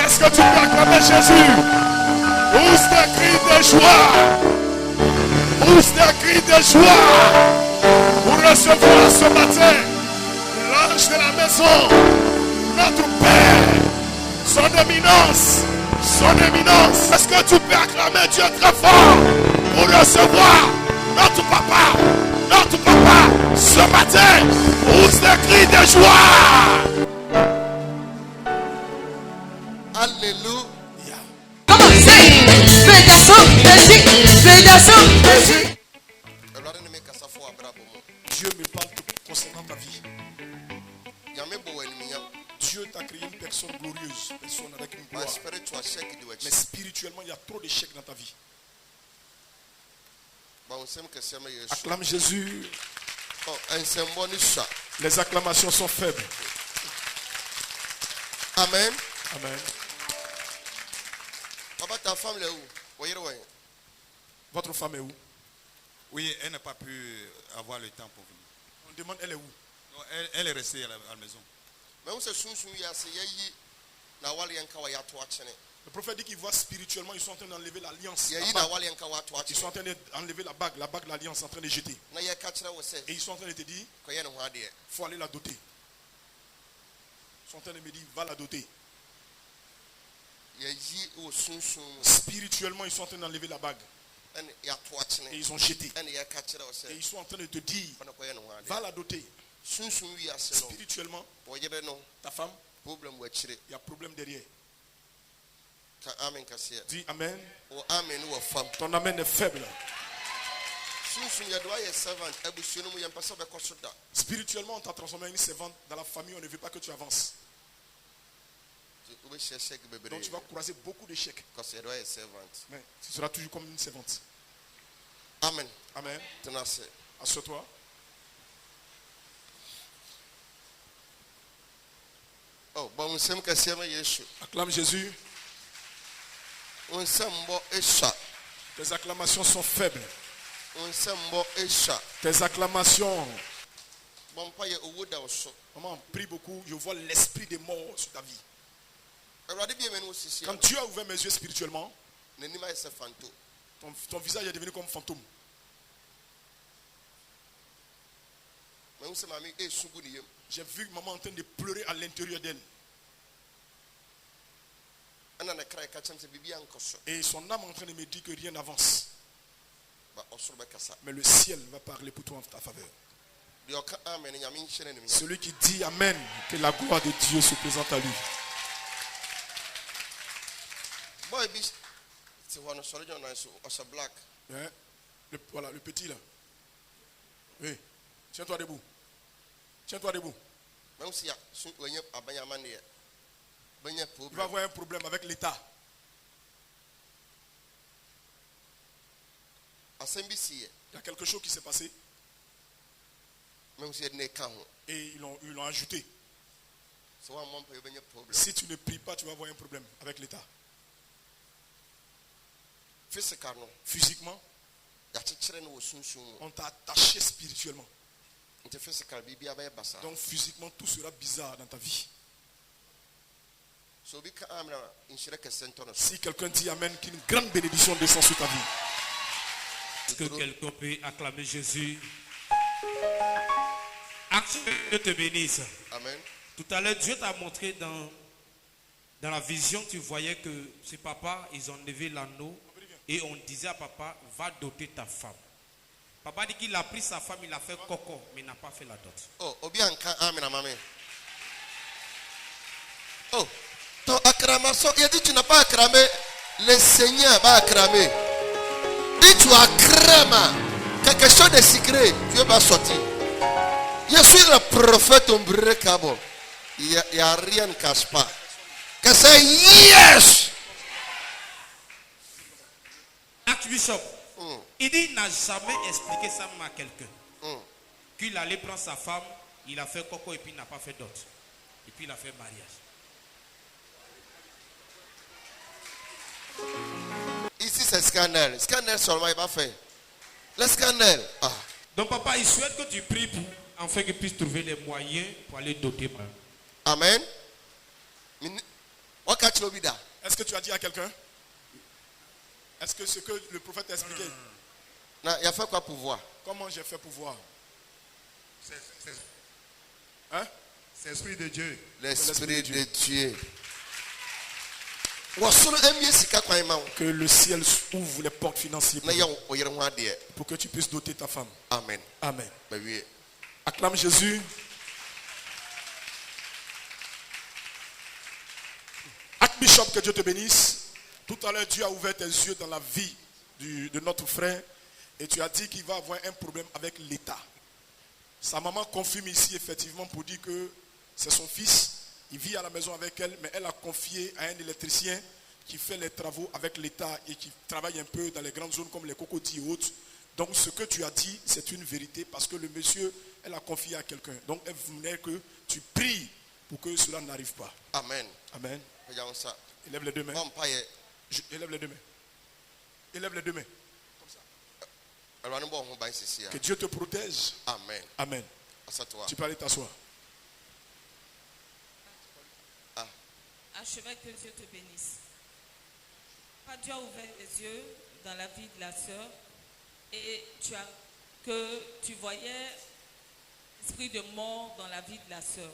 Est-ce que tu peux acclamer Jésus? Pousse des cris de joie. Pousse des cris de joie pour recevoir ce matin l'ange de la maison, notre Père, son éminence, son éminence. Est-ce que tu peux acclamer Dieu très fort pour recevoir notre papa, ce matin? Pousse des cris de joie. Alléluia. Come on, sing. Dieu me parle concernant ta vie. Dieu t'a créé une personne glorieuse, personne avec une gloire. Mais spirituellement, il y a trop d'échecs dans ta vie. Acclame Jésus. Les acclamations sont faibles. Amen. Amen. Papa, ta femme est où? Votre femme est où? Oui, elle n'a pas pu avoir le temps pour venir. On demande, elle est où? Non, elle est restée à la maison. Le prophète dit qu'il voit spirituellement, ils sont en train d'enlever l'alliance. Ils sont en train d'enlever la bague de l'alliance, en train de jeter. Et ils sont en train de te dire, il faut aller la doter. Ils sont en train de me dire, va la doter. Spirituellement, ils sont en train d'enlever la bague. Et ils ont jeté. Et ils sont en train de te dire, va la doter. Spirituellement, ta femme, il y a problème derrière. Dis amen. Ton amen est faible. Spirituellement, on t'a transformé en une servante. Dans la famille, on ne veut pas que tu avances. Donc tu vas croiser beaucoup d'échecs. Mais tu seras toujours comme une servante. Amen. Amen. Assure-toi. Acclame Jésus. Tes acclamations sont faibles. Tes acclamations. Maman, prie beaucoup. Je vois l'esprit des morts sur ta vie. Quand tu as ouvert mes yeux spirituellement, ton visage est devenu comme fantôme. J'ai vu maman en train de pleurer à l'intérieur d'elle. Et son âme est en train de me dire que rien n'avance. Mais le ciel va parler pour toi en ta faveur. Celui qui dit amen, que la gloire de Dieu se présente à lui. Voilà, le petit là. Oui. Tiens-toi debout. Tiens-toi debout. Il va avoir un problème avec l'État. Il y a quelque chose qui s'est passé. Et ils l'ont ajouté. Si tu ne pries pas, tu vas avoir un problème avec l'État. Physiquement, on t'a attaché spirituellement. Donc physiquement, tout sera bizarre dans ta vie. Si quelqu'un dit amen, qu'une grande bénédiction descend sur ta vie. Est-ce que quelqu'un peut acclamer Jésus? Dieu te bénisse. Amen. Tout à l'heure, Dieu t'a montré dans la vision, tu voyais que ce papa, ils ont levé l'anneau et on disait à papa, va doter ta femme. Papa dit qu'il a pris sa femme, il a fait coco, mais il n'a pas fait la dot. Oh, bien, amen, amen. Oh, ton acclamation, il a dit tu n'as pas acclamé, le Seigneur va acclamer. Et tu acclames quelque chose de secret, Dieu va sortir. Je suis le prophète ombré Cabo. Il n'y a rien ne cache pas. Que c'est yes! Archbishop, il dit qu'il n'a jamais expliqué ça à quelqu'un. Qu'il allait prendre sa femme, il a fait coco et puis il n'a pas fait dot. Et puis il a fait mariage. Ici c'est scandale. Scandale seulement il va faire. Le scandale. Ah. Donc papa, il souhaite que tu pries pour afin qu'il puisse trouver les moyens pour aller doter. Amen. Wakati obida. Est-ce que tu as dit à quelqu'un? Est-ce que ce que le prophète a expliqué? Na il a fait quoi pour voir? Comment j'ai fait pour voir? C'est Hein? l'Esprit de Dieu. L'Esprit de Dieu. Wasoro emie sika kwan ma wo. Que le ciel ouvre les portes financières Na ya oyere ho ade. pour que tu puisses doter ta femme. Amen. Amen. Ba wie. Acclame Jésus. Archbishop, que Dieu te bénisse. Tout à l'heure, Dieu a ouvert tes yeux dans la vie de notre frère et tu as dit qu'il va avoir un problème avec l'État. Sa maman confirme ici effectivement pour dire que c'est son fils. Il vit à la maison avec elle, mais elle a confié à un électricien qui fait les travaux avec l'État et qui travaille un peu dans les grandes zones comme les Cocody et autres. Donc ce que tu as dit, c'est une vérité parce que le monsieur, elle a confié à quelqu'un. Donc elle voulait que tu pries pour que cela n'arrive pas. Amen. Amen. Regarde ça. Élève les deux mains. Bon paye. Élève les deux mains. Élève les deux mains. Alwani bo ho ban sisi ya. Que Dieu te protège. Amen. Amen. Asatwa. Tu peux aller t'asseoir. Archevêque, que Dieu te bénisse. Dieu a ouvert les yeux dans la vie de la sœur et tu voyais l'esprit de mort dans la vie de la sœur.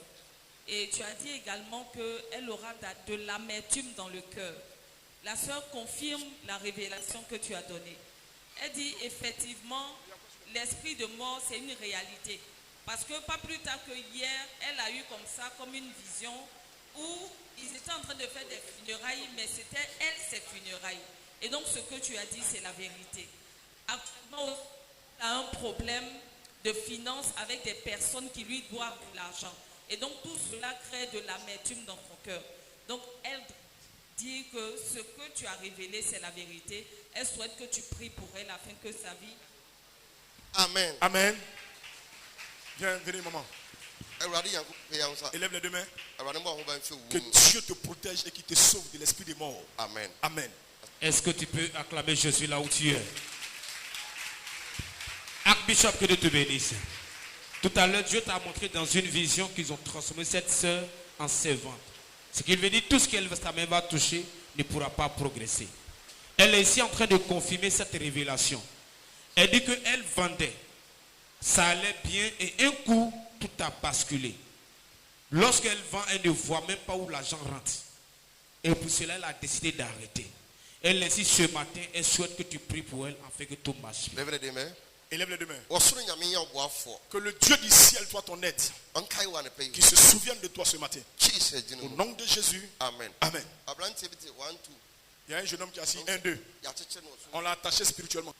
Et tu as dit également qu'elle aura de l'amertume dans le cœur. La sœur confirme la révélation que tu as donnée. Elle dit effectivement, l'esprit de mort, c'est une réalité. Parce que pas plus tard que hier, elle a eu comme ça, comme une vision où ils étaient en train de faire des funérailles, mais c'était elle, ses funérailles. Et donc ce que tu as dit, c'est la vérité. Actuellement, elle a un problème de finances avec des personnes qui lui doivent de l'argent. Et donc tout cela crée de l'amertume dans son cœur. Donc elle dit que ce que tu as révélé, c'est la vérité. Elle souhaite que tu pries pour elle afin que sa vie... Amen. Amen. Viens, venez maman. Élève les deux mains. Que Dieu te protège et qu'il te sauve de l'esprit des morts. Amen. Amen. Est-ce que tu peux acclamer Jésus là où tu es? Archbishop, que Dieu te bénisse. Tout à l'heure, Dieu t'a montré dans une vision qu'ils ont transformé cette sœur en servante. Ce qui veut dire tout ce qu'elle sa main va toucher ne pourra pas progresser. Elle est ici en train de confirmer cette révélation. Elle dit qu'elle vendait. Ça allait bien et un coup, tout a basculé. Lorsqu'elle vend, elle ne voit même pas où l'argent rentre. Et pour cela, elle a décidé d'arrêter. Elle est ici ce matin, elle souhaite que tu pries pour elle afin que tout marche bien. Lève les deux mains. Élève les deux mains. Que Que le Dieu du ciel soit ton aide. Qu'il se souvienne de toi ce matin. Au nom de Jésus. Amen. Amen. Il y a un jeune homme qui a assis 1, 2. On l'a attaché spirituellement.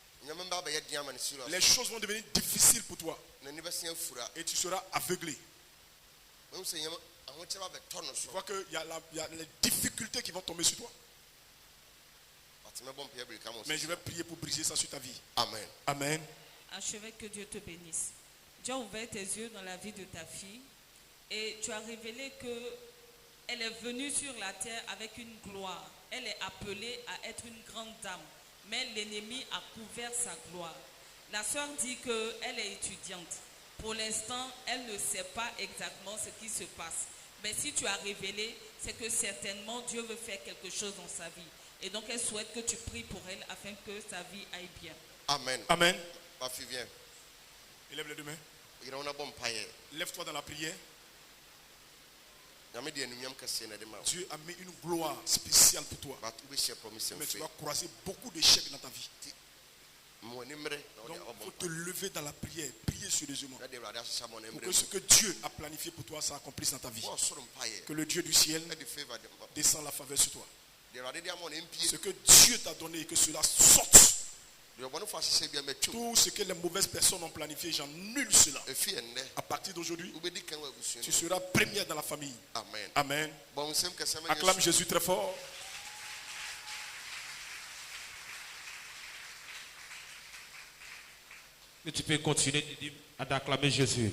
Les choses vont devenir difficiles pour toi. Et tu seras aveuglé. Tu vois qu'il y a les difficultés qui vont tomber sur toi. Mais je vais prier pour briser ça sur ta vie. Amen. Amen. Archevêque, que Dieu te bénisse. Dieu a ouvert tes yeux dans la vie de ta fille et tu as révélé qu'elle est venue sur la terre avec une gloire. Elle est appelée à être une grande dame, mais l'ennemi a couvert sa gloire. La sœur dit qu'elle est étudiante. Pour l'instant, elle ne sait pas exactement ce qui se passe. Mais si tu as révélé, c'est que certainement Dieu veut faire quelque chose dans sa vie. Et donc elle souhaite que tu pries pour elle afin que sa vie aille bien. Amen. Amen. Ma fille, viens. Élève les deux mains. Lève-toi dans la prière. Dieu a mis une gloire spéciale pour toi. Mais tu vas croiser beaucoup d'échecs dans ta vie. Donc il faut te lever dans la prière. Prier sérieusement. Pour que ce que Dieu a planifié pour toi s'accomplisse dans ta vie. Que le Dieu du ciel descende la faveur sur toi. Ce que Dieu t'a donné et que cela sorte. Tout ce que les mauvaises personnes ont planifié, j'annule cela. À partir d'aujourd'hui, tu seras première dans la famille. Amen. Acclame Jésus très fort. Et tu peux continuer d'acclamer Jésus.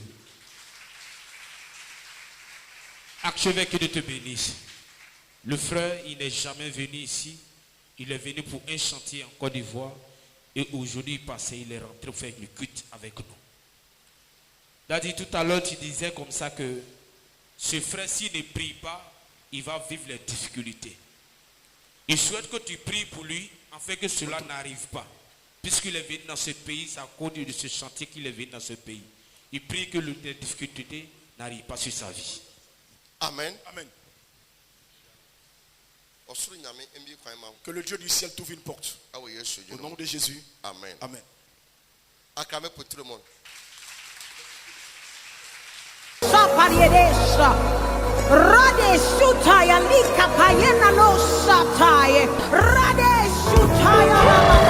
Archevêque, que Dieu te bénisse. Le frère, il n'est jamais venu ici. Il est venu pour un chantier en Côte d'Ivoire. Et aujourd'hui, il est rentré pour faire une culte avec nous. Daddy, tout à l'heure, tu disais comme ça que ce frère, s'il ne prie pas, il va vivre les difficultés. Il souhaite que tu pries pour lui afin que cela n'arrive pas. Puisqu'il est venu dans ce pays, c'est à cause de ce chantier qu'il est venu dans ce pays. Il prie que les difficultés n'arrivent pas sur sa vie. Amen. Amen. Osuru nyame mbi kwan ma wo. Que le Dieu du ciel t'ouvre une porte. Awo Yesu Au djino. nom de Jésus. Amen. Amen. Acclamez pour tout le monde. Sapariedesha. Rade sutaya lika payena no sataye. Rade sutaya.